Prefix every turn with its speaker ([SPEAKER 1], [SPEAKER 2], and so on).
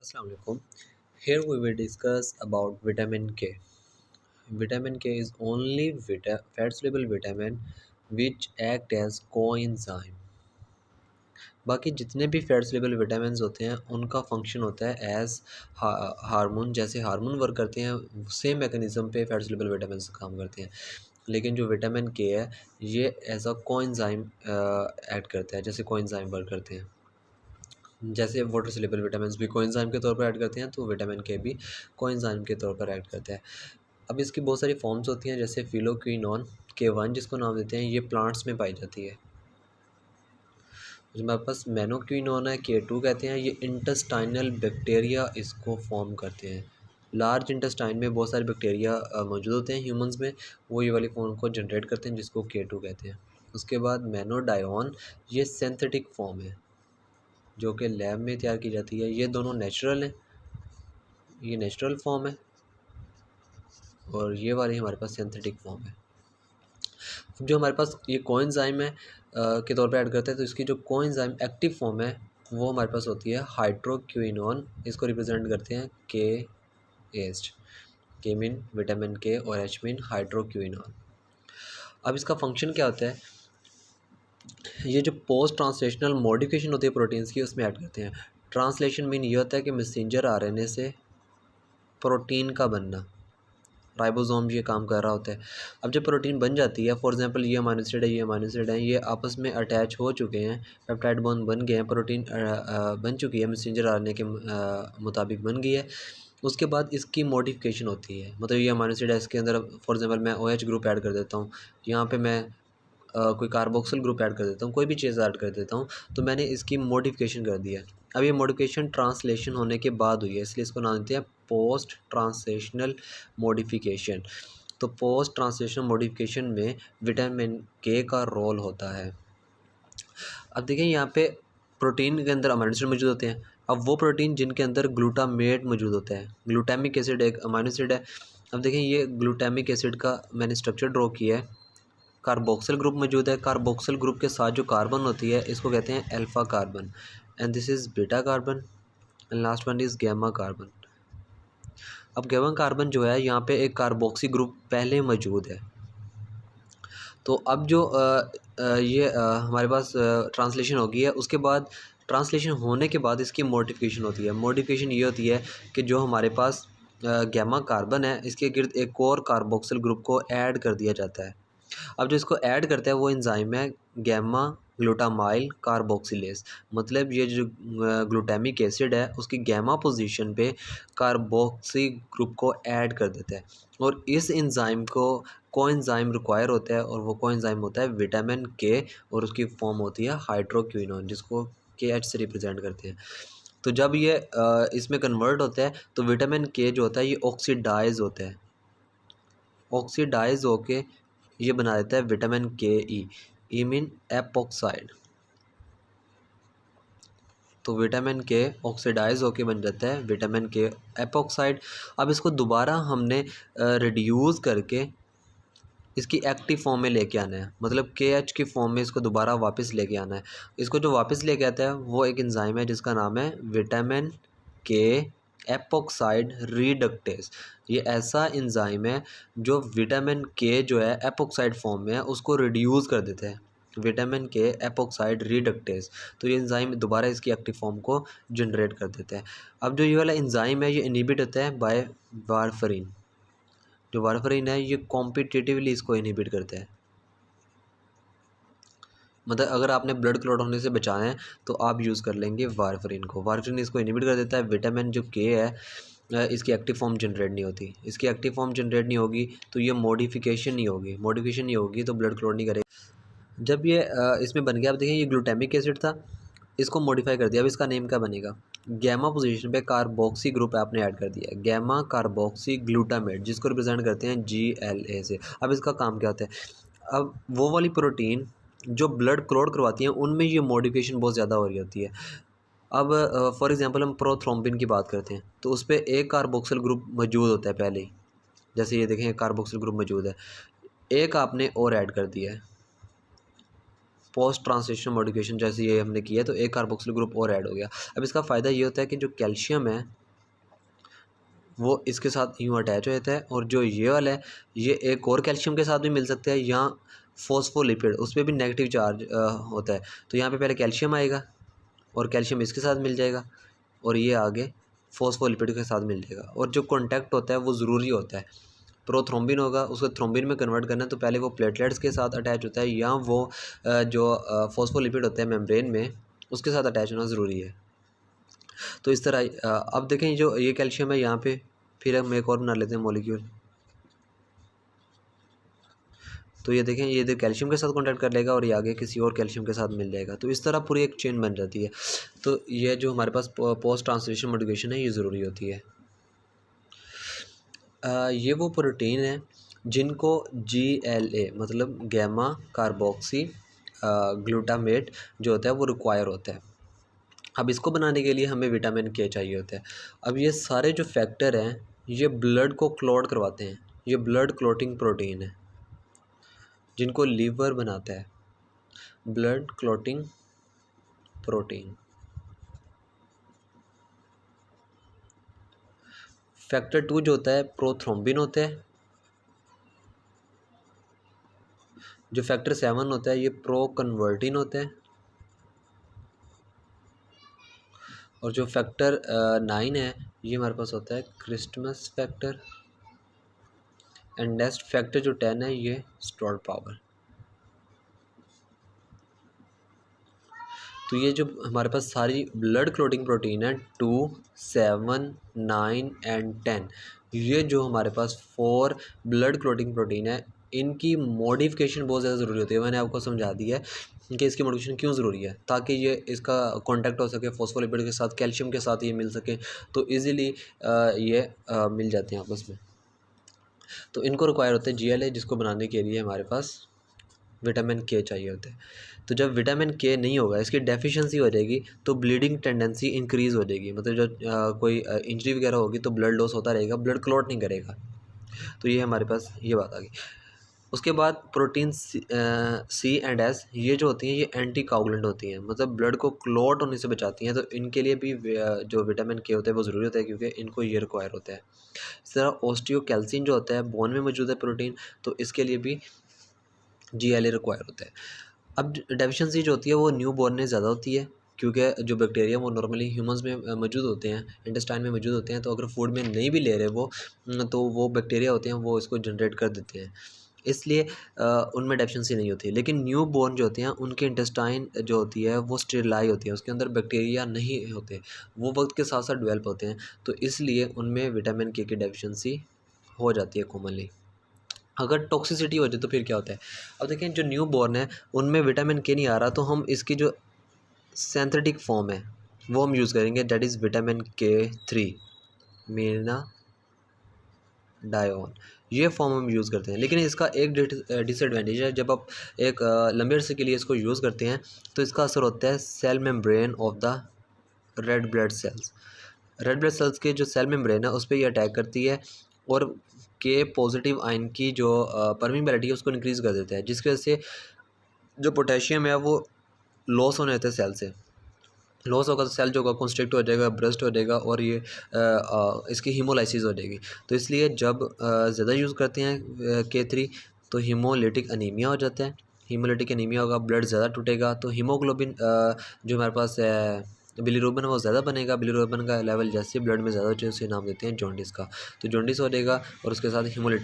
[SPEAKER 1] Assalamualaikum. Here we will discuss about vitamin K. Vitamin K is only fat-soluble vitamin which act as coenzyme. बाकी जितने भी fat soluble vitamin होते हैं उनका function होता है एज हार्मोन। जैसे हार्मोन वर्क करते हैं सेम मैकेनिज़्म पे फैट soluble विटामिन काम करते हैं। लेकिन जो विटामिन के है ये एज अ कोएंजाइम एक्ट करता है, जैसे कोएंजाइम वर्क करते हैं। जैसे वाटर सॉल्युबल विटामिन्स भी कोएंजाइम के तौर पर ऐड करते हैं, तो विटामिन के भी कोएंजाइम के तौर पर ऐड करता है। अब इसकी बहुत सारी फॉर्म्स होती हैं, जैसे फिलोक्विनोन K1 जिसको नाम देते हैं, ये प्लांट्स में पाई जाती है। जो हमारे पास मेनोक्विनोन है K2 कहते हैं, ये इंटेस्टाइनल बैक्टीरिया इसको फॉर्म करते हैं। लार्ज इंटेस्टाइन में बहुत सारे बैक्टीरिया मौजूद होते हैं ह्यूमंस में, वो ये वाली फॉर्म को जनरेट करते हैं जिसको K2 कहते हैं। उसके बाद मेनोडायोन, ये सिंथेटिक फॉर्म है जो कि लैब में तैयार की जाती है। ये दोनों नेचुरल हैं, ये नेचुरल फॉर्म है और ये वाली हमारे पास सिंथेटिक फॉर्म है। जो हमारे पास ये कोएंजाइम है के तौर पे ऐड करते हैं, तो इसकी जो कोएंजाइम एक्टिव फॉर्म है वो हमारे पास होती है हाइड्रोक्विनोन। इसको रिप्रेजेंट करते हैं के एस्ट, के मीन विटामिन के और एच मीन हाइड्रोक्विनोन। अब इसका फंक्शन क्या होता है, ये जो पोस्ट ट्रांसलेशनल मॉडिफिकेशन होती है प्रोटीन्स की उसमें ऐड करते हैं। ट्रांसलेशन मीन ये होता है कि मैसेंजर आरएनए से प्रोटीन का बनना, राइबोसोम ये काम कर रहा होता है। अब जब प्रोटीन बन जाती है, फॉर एग्जांपल ये अमीनो एसिड है, ये अमीनो एसिड है, ये आपस में अटैच हो चुके हैं, पेप्टाइड बॉन्ड बन गए हैं, प्रोटीन बन चुकी है, मैसेंजर आरएनए के मुताबिक बन गई है। उसके बाद इसकी मॉडिफिकेशन होती है, मतलब ये अमीनो एसिड है, इसके अंदर फॉर एग्जांपल मैं OH ग्रुप ऐड कर देता हूँ, यहाँ पे मैं कोई कार्बोक्सिल ग्रुप ऐड कर देता हूँ, कोई भी चीज़ ऐड कर देता हूँ, तो मैंने इसकी मॉडिफिकेशन कर दी है। अब ये मॉडिफिकेशन ट्रांसलेशन होने के बाद हुई है, इसलिए इसको नाम देते हैं पोस्ट ट्रांसलेशनल मॉडिफिकेशन। तो पोस्ट ट्रांसलेशनल मॉडिफिकेशन में विटामिन के का रोल होता है। अब देखिए यहाँ पे प्रोटीन के अंदर अमीनो एसिड मौजूद होते हैं। अब वो प्रोटीन जिनके अंदर ग्लूटामेट मौजूद होता है, ग्लूटामिक एसिड एक अमीनो एसिड है। अब देखें ये ग्लूटामिक एसिड का मैंने स्ट्रक्चर ड्रॉ किया है। कार्बोक्सिल ग्रुप मौजूद है, कार्बोक्सिल ग्रुप के साथ जो कार्बन होती है इसको कहते हैं alpha carbon, and this is beta carbon, and last one is gamma carbon. अब गैमा कार्बन जो है यहाँ पे एक कार्बोक्सी ग्रुप पहले मौजूद है। तो अब जो हमारे पास ट्रांसलेशन हो गई है, उसके बाद ट्रांसलेशन होने के बाद इसकी मॉडिफिकेशन होती है। मॉडिफिकेशन ये होती है कि जो हमारे पास गैमा कार्बन है, इसके गिर्द एक और कार्बोक्सिल ग्रुप को ऐड कर दिया जाता है। अब जो इसको ऐड करता है वो एंजाइम है गैमा ग्लूटामाइल कार्बोक्सिलेज। मतलब ये जो ग्लूटामिक एसिड है उसकी गैमा पोजीशन पे कार्बोक्सी ग्रुप को ऐड कर देता है, और इस एंजाइम को कोएंजाइम रिक्वायर होता है, और वो कोएंजाइम होता है विटामिन के, और उसकी फॉर्म होती है हाइड्रोक्विनोन, जिसको KH से रिप्रेजेंट करते हैं। तो जब ये इसमें कन्वर्ट होता है तो विटामिन के जो होता है ये ऑक्सीडाइज होता है, ऑक्सीडाइज होके ये बना देता है विटामिन के ई मीन एपोक्साइड। तो विटामिन के ऑक्सीडाइज होके बन जाता है विटामिन के एपोक्साइड। अब इसको दोबारा हमने रिड्यूस करके इसकी एक्टिव फॉर्म में लेके आना है, मतलब KH की फॉर्म में इसको दोबारा वापस लेके आना है। इसको जो वापस लेके आता है वो एक एंजाइम है जिसका नाम है विटामिन के एपोक्साइड रिडक्टेस। ये ऐसा एंजाइम है जो विटामिन के जो है एपोक्साइड फॉर्म में है उसको रिड्यूस कर देता है, विटामिन के एपोक्साइड रिडक्टेस। तो ये एंजाइम दोबारा इसकी एक्टिव फॉर्म को जनरेट कर देता है। अब जो ये वाला एंजाइम है ये इनहिबिट होता है बाय वारफरिन। जो वारफरिन है ये कॉम्पिटिटिवली इसको इनहिबिट करता है। मतलब अगर आपने ब्लड क्लॉट होने से बचाना है तो आप यूज़ कर लेंगे वारफरिन को। वारफरिन इसको इनहिबिट कर देता है। विटामिन जो के है इसकी एक्टिव फॉर्म जनरेट नहीं होती, इसकी एक्टिव फॉर्म जनरेट नहीं होगी तो ये मॉडिफिकेशन नहीं होगी, मॉडिफिकेशन नहीं होगी तो ब्लड क्लॉट नहीं करेगा। जब ये इसमें बन गया, आप देखिए ये ग्लूटामिक एसिड था, इसको मॉडिफाई कर दिया। अब इसका नेम क्या बनेगा, गैमा पोजीशन पे कार्बोक्सी ग्रुप आपने ऐड कर दिया, गैमा कार्बोक्सी ग्लूटामेट, जिसको रिप्रेजेंट करते हैं GLA से। अब इसका काम क्या होता है, अब वो वाली प्रोटीन जो ब्लड क्लॉट करवाती हैं उनमें ये मॉडिफिकेशन बहुत ज़्यादा हो रही होती है। अब फॉर एग्जांपल हम प्रोथ्रोम्बिन की बात करते हैं तो उस पर एक कार्बोक्सिल ग्रुप मौजूद होता है पहले ही, जैसे ये देखें कार्बोक्सिल ग्रुप मौजूद है, एक आपने और ऐड कर दिया है, पोस्ट ट्रांसलेशन मॉडिफिकेशन जैसे ये हमने किया तो एक कार्बोक्सिल ग्रुप और ऐड हो गया। अब इसका फ़ायदा ये होता है कि जो कैल्शियम है वो इसके साथ यूँ अटैच हो जाता है, और जो ये वाला है ये एक और कैल्शियम के साथ भी मिल सकता है, या फॉस्फोलिपिड उस पर भी नेगेटिव चार्ज होता है। तो यहाँ पे पहले कैल्शियम आएगा और कैल्शियम इसके साथ मिल जाएगा, और ये आगे फॉस्फोलिपिड के साथ मिल जाएगा। और जो कॉन्टैक्ट होता है वो ज़रूरी होता है। प्रोथ्रोम्बिन होगा, उसको थ्रोम्बिन में कन्वर्ट करना है तो पहले वो प्लेटलेट्स के साथ अटैच होता है, या वो जो फॉस्फोलिपिड होते हैं मेम्ब्रेन में उसके साथ अटैच होना ज़रूरी है। तो इस तरह अब देखें जो ये कैल्शियम है यहाँ पे, फिर हम एक और बना लेते हैं मॉलिक्यूल। तो ये देखें, ये इधर कैल्शियम के साथ कॉन्टैक्ट कर लेगा और ये आगे किसी और कैल्शियम के साथ मिल जाएगा। तो इस तरह पूरी एक चेन बन जाती है। तो ये जो हमारे पास पोस्ट ट्रांसलेशन मॉडिफिकेशन है ये ज़रूरी होती है। ये वो प्रोटीन है जिनको GLA मतलब गैमा कार्बोक्सी ग्लूटामेट जो होता है वो रिक्वायर होता है। अब इसको बनाने के लिए हमें विटामिन के चाहिए होता है। अब ये सारे जो फैक्टर हैं ये ब्लड को क्लॉट करवाते हैं। ये ब्लड क्लॉटिंग प्रोटीन है जिनको लीवर बनाता है, ब्लड क्लॉटिंग प्रोटीन। फैक्टर 2 जो होता है प्रोथ्रोम्बिन होता है। जो फैक्टर 7 होता है ये प्रो कन्वर्टिन होता है। और जो फैक्टर 9 है ये हमारे पास होता है Christmas factor. And next factor जो 10 है ये स्टोर्ड पावर। तो ये जो हमारे पास सारी ब्लड क्लॉटिंग प्रोटीन है 2, 7, 9 एंड 10, ये जो हमारे पास 4 ब्लड क्लॉटिंग प्रोटीन है इनकी मॉडिफिकेशन बहुत ज़्यादा ज़रूरी होती है। मैंने आपको समझा दिया है कि इसकी मॉडिफिकेशन क्यों ज़रूरी है, ताकि ये इसका कांटेक्ट हो सके फॉस्फोलिपिड के साथ, कैल्शियम के साथ ये मिल सके, तो इजीली ये मिल जाते हैं आपस में। तो इनको रिक्वायर होते हैं GLA, जिसको बनाने के लिए हमारे पास विटामिन के चाहिए होता है। तो जब विटामिन के नहीं होगा, इसकी डेफिशिएंसी हो जाएगी तो ब्लीडिंग टेंडेंसी इंक्रीज़ हो जाएगी। मतलब जब कोई इंजरी वगैरह होगी तो ब्लड लॉस होता रहेगा, ब्लड क्लॉट नहीं करेगा। तो ये हमारे पास ये बात आ गई। उसके बाद प्रोटीन C एंड S ये जो होती हैं ये एंटी काउगुलेंट होती हैं, मतलब ब्लड को क्लॉट होने से बचाती हैं। तो इनके लिए भी जो विटामिन के होता है वो ज़रूरी होता है, क्योंकि इनको ये रिक्वायर होता है। इस तरह ऑस्टियोकैल्सिन जो होता है बोन में मौजूद है प्रोटीन, तो इसके लिए भी GLA रिक्वायर होता है। अब डेफिशिएंसी जो होती है वो न्यू बॉर्न में ज़्यादा होती है, क्योंकि जो बैक्टीरिया वो नॉर्मली ह्यूमंस में मौजूद होते हैं, इंटेस्टाइन में मौजूद होते हैं। तो अगर फूड में नहीं भी ले रहे वो, तो वो बैक्टीरिया होते हैं वो इसको जनरेट कर देते हैं, इसलिए उनमें डेफिशिएंसी नहीं होती। लेकिन न्यू बॉर्न जो होते हैं उनके इंटेस्टाइन जो होती है वो स्टेरिलाई होती है, उसके अंदर बैक्टीरिया नहीं होते, वो वक्त के साथ साथ डेवलप होते हैं। तो इसलिए उनमें विटामिन के की डेफिशिएंसी हो जाती है कॉमनली। अगर टॉक्सिसिटी हो जाए तो फिर क्या होता है। अब देखें जो न्यू बॉर्न है उनमें विटामिन के नहीं आ रहा, तो हम इसकी जो सिंथेटिक फॉर्म है वो हम यूज़ करेंगे, that is vitamin K3 menadione. ये फॉर्म हम यूज़ करते हैं। लेकिन इसका एक डिसएडवांटेज है, जब आप एक लंबे अरसे के लिए इसको यूज़ करते हैं तो इसका असर होता है cell membrane of the red blood cells. Red blood cells के जो सेल मेम्ब्रेन है उस पर ये अटैक करती है, और के पॉजिटिव आयन की जो परमीबिलिटी है उसको इंक्रीज़ कर देता है, जिसकी वजह से जो पोटेशियम है वो लॉस होने लगता है सेल से। लॉस होगा तो सेल जो होगा कंस्ट्रिक्ट हो जाएगा, ब्रस्ट हो जाएगा, और ये इसकी हीमोलाइसिस हो जाएगी। तो इसलिए जब ज़्यादा यूज़ करते हैं K3 तो हीमोलिटिक अनीमिया हो जाता है। हीमोलिटिक अनीमिया होगा, ब्लड ज़्यादा टूटेगा, तो हीमोग्लोबिन जो हमारे पास बिलीरुबिन वो ज़्यादा बनेगा। बिलीरुबिन का लेवल जैसे ब्लड में ज़्यादा हो जाए उसे नाम देते हैं जॉन्डिस का। तो जॉन्डिस हो जाएगा और उसके साथ हीमोलिटिक